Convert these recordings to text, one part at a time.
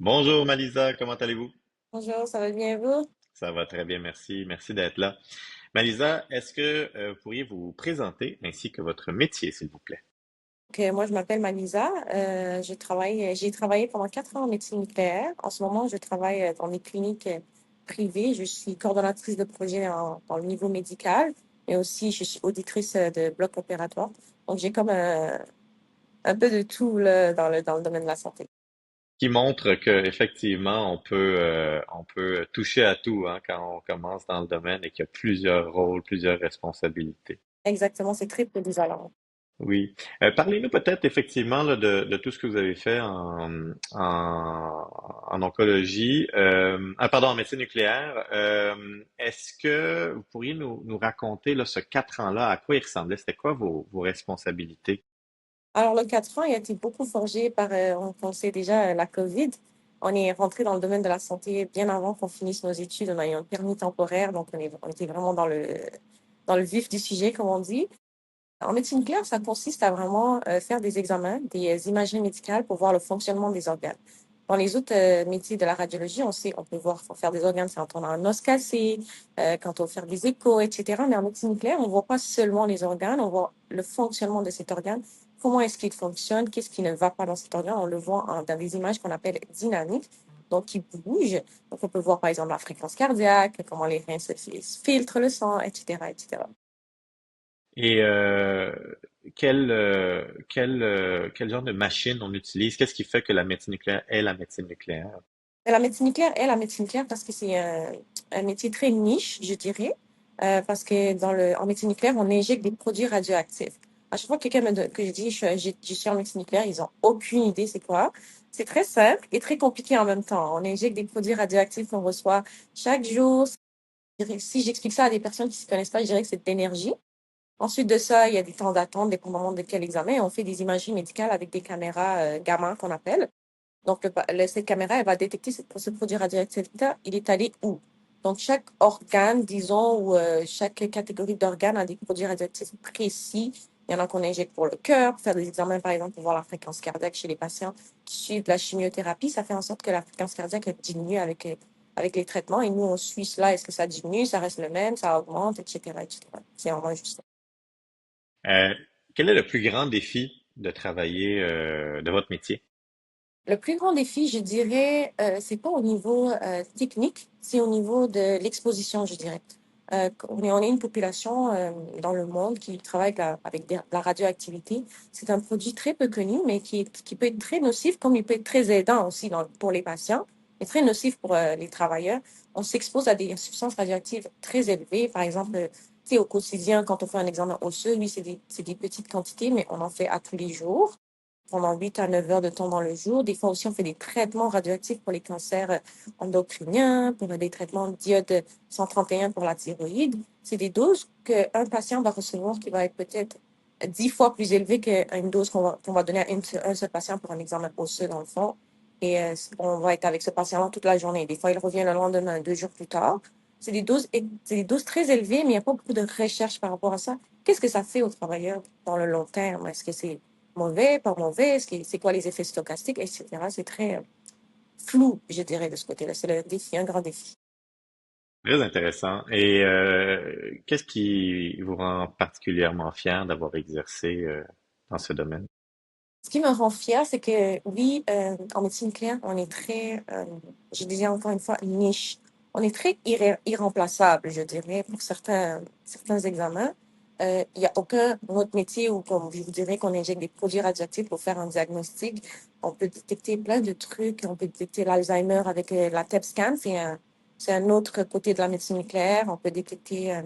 Bonjour Malisa, comment allez-vous? Bonjour, ça va bien vous? Ça va très bien, merci. Merci d'être là. Malisa, est-ce que vous pourriez vous présenter ainsi que votre métier, s'il vous plaît? Moi, je m'appelle Manisa. J'ai travaillé pendant 4 ans en médecine nucléaire. En ce moment, je travaille dans des cliniques privées. Je suis coordonnatrice de projet dans le niveau médical, mais aussi je suis auditrice de bloc opératoire. Donc, j'ai comme un peu de tout là, dans le domaine de la santé. Qui montre que effectivement on peut toucher à tout hein, quand on commence dans le domaine et qu'il y a plusieurs rôles, plusieurs responsabilités. Exactement, c'est très polyvalent. Oui. Parlez-nous peut-être effectivement là, de tout ce que vous avez fait en oncologie, pardon, en médecine nucléaire. Est-ce que vous pourriez nous raconter là, ce 4 ans-là, à quoi il ressemblait? C'était quoi vos responsabilités? Alors, le 4 ans, il a été beaucoup forgé par, on sait déjà, la COVID. On est rentré dans le domaine de la santé bien avant qu'on finisse nos études. On a eu un permis temporaire, donc on était vraiment dans le vif du sujet, comme on dit. En médecine claire, ça consiste à vraiment faire des examens, des imageries médicales pour voir le fonctionnement des organes. Dans les autres métiers de la radiologie, on sait, on peut voir, faut faire des organes, c'est quand on a un os cassé, quand on fait des échos, etc. Mais en médecine nucléaire, on ne voit pas seulement les organes, on voit le fonctionnement de cet organe, comment est-ce qu'il fonctionne, qu'est-ce qui ne va pas dans cet organe. On le voit dans des images qu'on appelle dynamiques, donc qui bougent. Donc on peut voir par exemple la fréquence cardiaque, comment les reins se filtrent le sang, etc., etc. Et quel genre de machine on utilise? Qu'est-ce qui fait que la médecine nucléaire est la médecine nucléaire? La médecine nucléaire est la médecine nucléaire parce que c'est un métier très niche, je dirais, parce que en médecine nucléaire, on injecte des produits radioactifs. À chaque fois que que je dis je suis en médecine nucléaire, ils n'ont aucune idée c'est quoi. C'est très simple et très compliqué en même temps. On injecte des produits radioactifs qu'on reçoit chaque jour. Si j'explique ça à des personnes qui ne s'y connaissent pas, je dirais que c'est de l'énergie. Ensuite de ça, il y a des temps d'attente, dépendamment de quel examen. On fait des imageries médicales avec des caméras gamma qu'on appelle. Donc, cette caméra, elle va détecter ce produit radioactif-là, il est allé où. Donc, chaque organe, disons, ou chaque catégorie d'organes a des produits radioactifs précis. Il y en a qu'on injecte pour le cœur, pour faire des examens, par exemple, pour voir la fréquence cardiaque chez les patients qui suivent de la chimiothérapie. Ça fait en sorte que la fréquence cardiaque elle diminue avec les traitements. Et nous, on suit cela. Est-ce que ça diminue, ça reste le même, ça augmente, etc., etc. C'est vraiment juste ça. Euh, Quel est le plus grand défi de travailler de votre métier? Le plus grand défi, je dirais, c'est pas au niveau technique, c'est au niveau de l'exposition, je dirais. On est une population dans le monde qui travaille avec la radioactivité. C'est un produit très peu connu, mais qui peut être très nocif, comme il peut être très aidant aussi pour les patients, et très nocif pour les travailleurs. On s'expose à des substances radioactives très élevées. Par exemple, tu sais, au quotidien, quand on fait un examen osseux, oui, c'est des petites quantités, mais on en fait à tous les jours pendant 8 à 9 heures de temps dans le jour. Des fois aussi, on fait des traitements radioactifs pour les cancers endocriniens, pour des traitements d'iode 131 pour la thyroïde. C'est des doses qu'un patient va recevoir qui va être peut-être 10 fois plus élevée qu'une dose qu'on va donner à un seul patient pour un examen osseux dans le fond. Et on va être avec ce patient-là toute la journée. Des fois, il revient le lendemain, 2 jours plus tard. C'est des doses très élevées, mais il n'y a pas beaucoup de recherche par rapport à ça. Qu'est-ce que ça fait aux travailleurs dans le long terme? Est-ce que c'est mauvais, pas mauvais, c'est quoi les effets stochastiques, etc. C'est très flou, je dirais, de ce côté-là. C'est le défi, un grand défi. Très intéressant. Et qu'est-ce qui vous rend particulièrement fier d'avoir exercé dans ce domaine? Ce qui me rend fière, c'est que oui, en médecine claire, on est très, je disais encore une fois, niche. On est très irremplaçable, je dirais, pour certains examens. Il n'y a aucun autre métier où, comme je vous dirais, qu'on injecte des produits radioactifs pour faire un diagnostic. On peut détecter plein de trucs. On peut détecter l'Alzheimer avec la TEP scan. C'est un autre côté de la médecine nucléaire. On peut détecter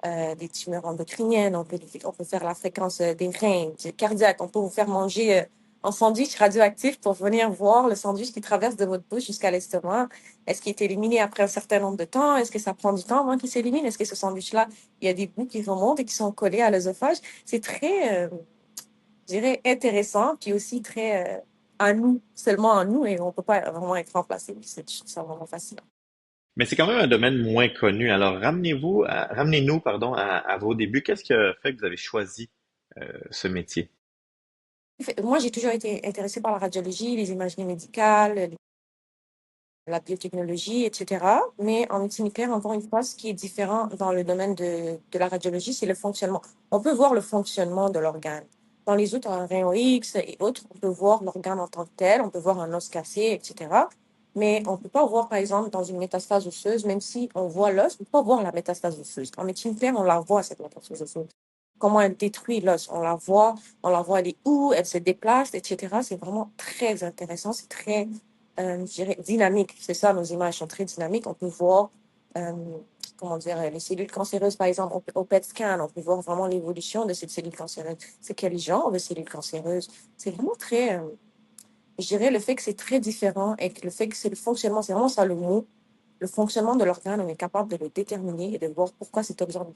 des tumeurs endocriniennes, on peut faire la fréquence des reins, du cardiaque, on peut vous faire manger un sandwich radioactif pour venir voir le sandwich qui traverse de votre bouche jusqu'à l'estomac. Est-ce qu'il est éliminé après un certain nombre de temps? Est-ce que ça prend du temps avant qu'il s'élimine? Est-ce que ce sandwich-là, il y a des bouts qui remontent et qui sont collés à l'œsophage? C'est très, je dirais, intéressant, puis aussi très à nous, seulement à nous, et on ne peut pas vraiment être remplacé. Je trouve ça vraiment fascinant. Mais c'est quand même un domaine moins connu. Alors ramenez-nous, pardon, à vos débuts. Qu'est-ce qui a fait que vous avez choisi ce métier? Moi, j'ai toujours été intéressée par la radiologie, les imageries médicales, la biotechnologie, etc. Mais en médecine nucléaire, encore une fois, ce qui est différent dans le domaine de la radiologie, c'est le fonctionnement. On peut voir le fonctionnement de l'organe. Dans les autres, un rayon X et autres, on peut voir l'organe en tant que tel, on peut voir un os cassé, etc. Mais on ne peut pas voir, par exemple, dans une métastase osseuse, même si on voit l'os, on ne peut pas voir la métastase osseuse. En médecine nucléaire, on la voit, cette métastase osseuse. Comment elle détruit l'os, on la voit, elle est où, elle se déplace, etc. C'est vraiment très intéressant, c'est très, je dirais, dynamique. C'est ça, nos images sont très dynamiques. On peut voir, euh, comment dire, les cellules cancéreuses, par exemple, au PET scan, on peut voir vraiment l'évolution de cette cellule cancéreuse. C'est quel genre de cellule cancéreuse? C'est vraiment très, je dirais, le fait que c'est très différent et que le fait que c'est le fonctionnement, c'est vraiment ça le mot. Le fonctionnement de l'organe, on est capable de le déterminer et de voir pourquoi cet organe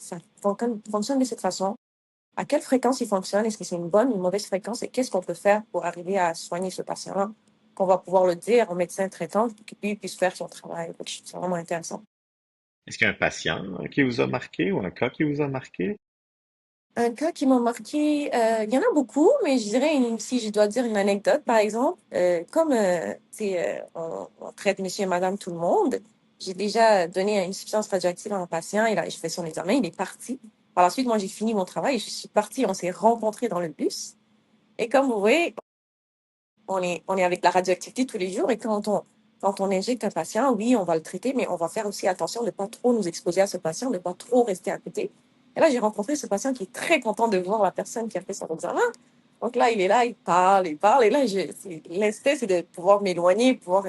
fonctionne de cette façon, à quelle fréquence il fonctionne, est-ce que c'est une bonne ou une mauvaise fréquence et qu'est-ce qu'on peut faire pour arriver à soigner ce patient-là, qu'on va pouvoir le dire au médecin traitant pour qu'il puisse faire son travail. Donc, c'est vraiment intéressant. Est-ce qu'il y a un patient qui vous a marqué ou un cas qui vous a marqué? Un cas qui m'a marqué, il y en a beaucoup, mais je dirais, si je dois dire une anecdote, par exemple, comme on traite monsieur et madame tout le monde, j'ai déjà donné une substance radioactive à un patient, et là, je fais son examen, il est parti. Par la suite, moi, j'ai fini mon travail, je suis partie, on s'est rencontrés dans le bus. Et comme vous voyez, on est avec la radioactivité tous les jours, et quand on injecte un patient, oui, on va le traiter, mais on va faire aussi attention de ne pas trop nous exposer à ce patient, de ne pas trop rester à côté. Et là, j'ai rencontré ce patient qui est très content de voir la personne qui a fait son examen. Donc là, il est là, il parle, il parle. Et là, l'instinct, c'est de pouvoir m'éloigner, pouvoir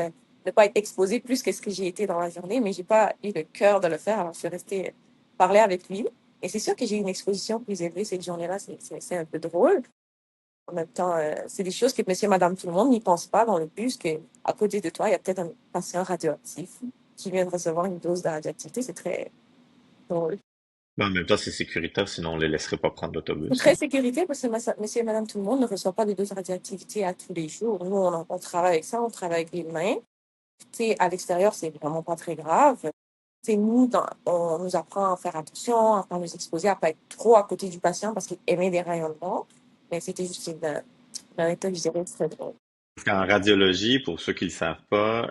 ne pas être exposé plus que ce que j'ai été dans la journée, mais j'ai pas eu le cœur de le faire. Alors, je suis restée parler avec lui. Et c'est sûr que j'ai eu une exposition plus élevée cette journée-là. C'est un peu drôle. En même temps, c'est des choses que monsieur et madame tout le monde n'y pense pas dans le bus, que à côté de toi, il y a peut-être un patient radioactif qui vient de recevoir une dose de radioactivité. C'est très drôle. Ben, en même temps, c'est sécuritaire, sinon on les laisserait pas prendre C'est l'autobus, très hein. sécurité parce que monsieur et madame tout le monde ne reçoit pas de dose de radioactivité à tous les jours. Nous, on travaille avec ça, on travaille avec les mains. Tu sais, à l'extérieur, c'est vraiment pas très grave. C'est nous, on nous apprend à faire attention, à ne pas nous exposer, à ne pas être trop à côté du patient parce qu'il émet des rayonnements. Mais c'était juste une anecdote, je dirais, très drôle. Parce qu'en radiologie, pour ceux qui ne le savent pas,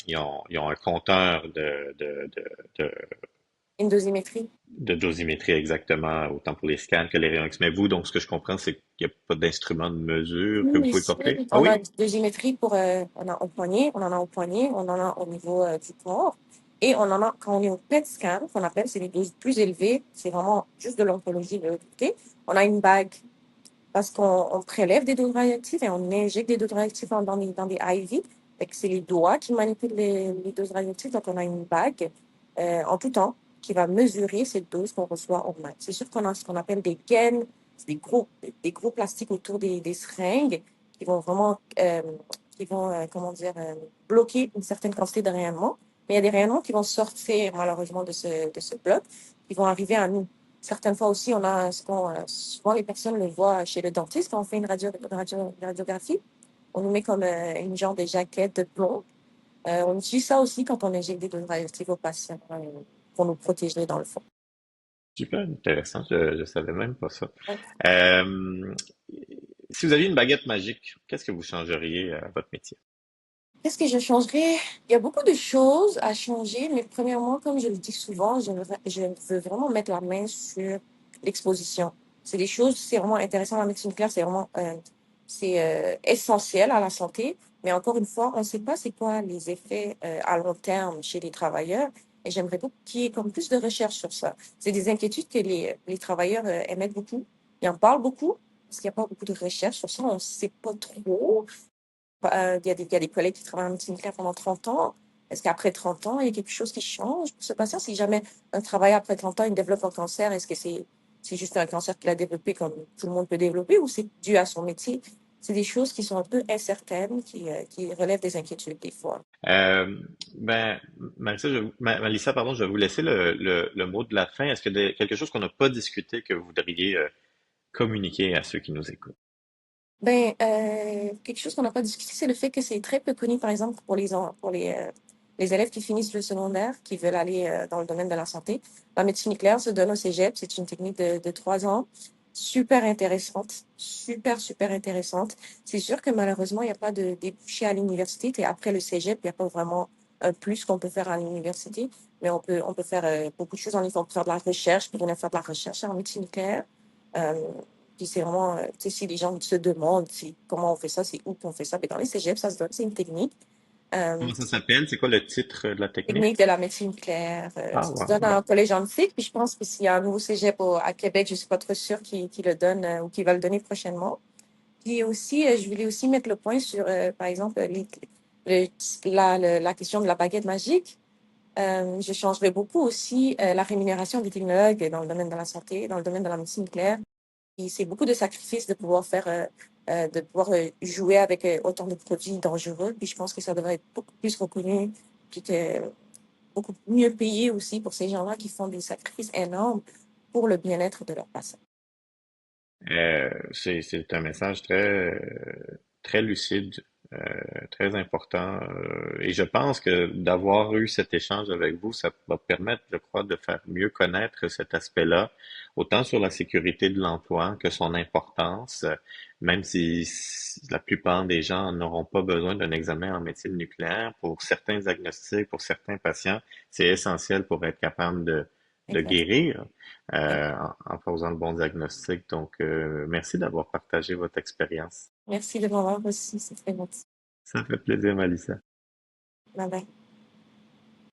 ils ont un compteur de, Une dosimétrie. de dosimétrie exactement, autant pour les scans que les rayons X. Mais vous, donc, ce que je comprends, c'est qu'il n'y a pas d'instrument de mesure que vous Oui, pouvez ici, porter. Ah on a oui? une dosimétrie on a au poignet, on en a au poignet, on en a au niveau du corps. Et on en a, quand on est au PET scan, qu'on appelle, c'est les doses plus élevées, c'est vraiment juste de l'oncologie de l'autre côté. On a une bague parce qu'on prélève des doses radioactives et on injecte des doses radioactives dans des IV. Fait que c'est les doigts qui manipulent les doses radioactives. Donc, on a une bague en tout temps qui va mesurer cette dose qu'on reçoit au max. C'est sûr qu'on a ce qu'on appelle des gaines, c'est des gros plastiques autour des seringues qui vont vraiment, comment dire, bloquer une certaine quantité de rayonnement. Mais il y a des rayonnements qui vont sortir malheureusement de ce bloc, qui vont arriver à nous. Certaines fois aussi, on a souvent les personnes le voient chez le dentiste quand on fait une radiographie. On nous met comme une genre de jaquette de plomb. On utilise ça aussi quand on injecte des doses radioactives aux patients pour nous protéger dans le fond. Super intéressant, je savais même pas ça. Euh, Si vous aviez une baguette magique, qu'est-ce que vous changeriez à votre métier? Qu'est-ce que je changerais? Il y a beaucoup de choses à changer, mais premièrement, comme je le dis souvent, je veux vraiment mettre la main sur l'exposition. C'est des choses, c'est vraiment intéressant. La médecine nucléaire, c'est vraiment essentiel à la santé. Mais encore une fois, on ne sait pas c'est quoi les effets à long terme chez les travailleurs. Et j'aimerais beaucoup qu'il y ait comme plus de recherche sur ça. C'est des inquiétudes que les travailleurs émettent beaucoup. Ils en parlent beaucoup, parce qu'il n'y a pas beaucoup de recherche sur ça. On ne sait pas trop. Il y a des collègues qui travaillent en médecine nucléaire pendant 30 ans. Est-ce qu'après 30 ans, il y a quelque chose qui change pour ce patient? Si jamais un travailleur après 30 ans, il développe un cancer, est-ce que c'est juste un cancer qu'il a développé comme tout le monde peut développer ou c'est dû à son métier? C'est des choses qui sont un peu incertaines, qui relèvent des inquiétudes des fois. Euh, ben, Malissa, pardon, je vais vous laisser le mot de la fin. Est-ce que quelque chose qu'on n'a pas discuté que vous voudriez communiquer à ceux qui nous écoutent? Ben, quelque chose qu'on n'a pas discuté, c'est le fait que c'est très peu connu, par exemple, les élèves qui finissent le secondaire, qui veulent aller dans le domaine de la santé. La médecine nucléaire se donne au cégep. C'est une technique de 3 ans, super intéressante, super intéressante. C'est sûr que malheureusement, il n'y a pas de débouché à l'université. Et après le cégep, il n'y a pas vraiment plus qu'on peut faire à l'université, mais on peut faire beaucoup de choses en ligne. On peut faire de la recherche, puis venir faire de la recherche en médecine nucléaire. Euh, Puis c'est vraiment, tu sais, si les gens se demandent comment on fait ça, c'est où qu'on fait ça, mais dans les cégeps, ça se donne, c'est une technique. Euh, Comment ça s'appelle? C'est quoi le titre de la technique? Technique de la médecine nucléaire. Ah, Ça se wow, donne bon. en collège en physique, puis je pense que s'il y a un nouveau cégep à Québec, je ne suis pas trop sûre qui le donne ou qui va le donner prochainement. Puis aussi, je voulais aussi mettre le point sur, par exemple, la question de la baguette magique. Je changerais beaucoup aussi la rémunération des technologues dans le domaine de la santé, dans le domaine de la médecine nucléaire. Et c'est beaucoup de sacrifices de pouvoir de pouvoir jouer avec autant de produits dangereux. Puis je pense que ça devrait être beaucoup plus reconnu, puis que beaucoup mieux payé aussi pour ces gens-là qui font des sacrifices énormes pour le bien-être de leurs patients. C'est un message très, très lucide, très important. Et je pense que d'avoir eu cet échange avec vous, ça va permettre, je crois, de faire mieux connaître cet aspect-là, autant sur la sécurité de l'emploi que son importance, même si la plupart des gens n'auront pas besoin d'un examen en médecine nucléaire. Pour certains diagnostics, pour certains patients, c'est essentiel pour être capable de Exact. guérir en faisant le bon diagnostic. Donc, merci d'avoir partagé votre expérience. Merci de m'avoir reçu, c'est très gentil. Ça fait plaisir, Malissa. Bye bye.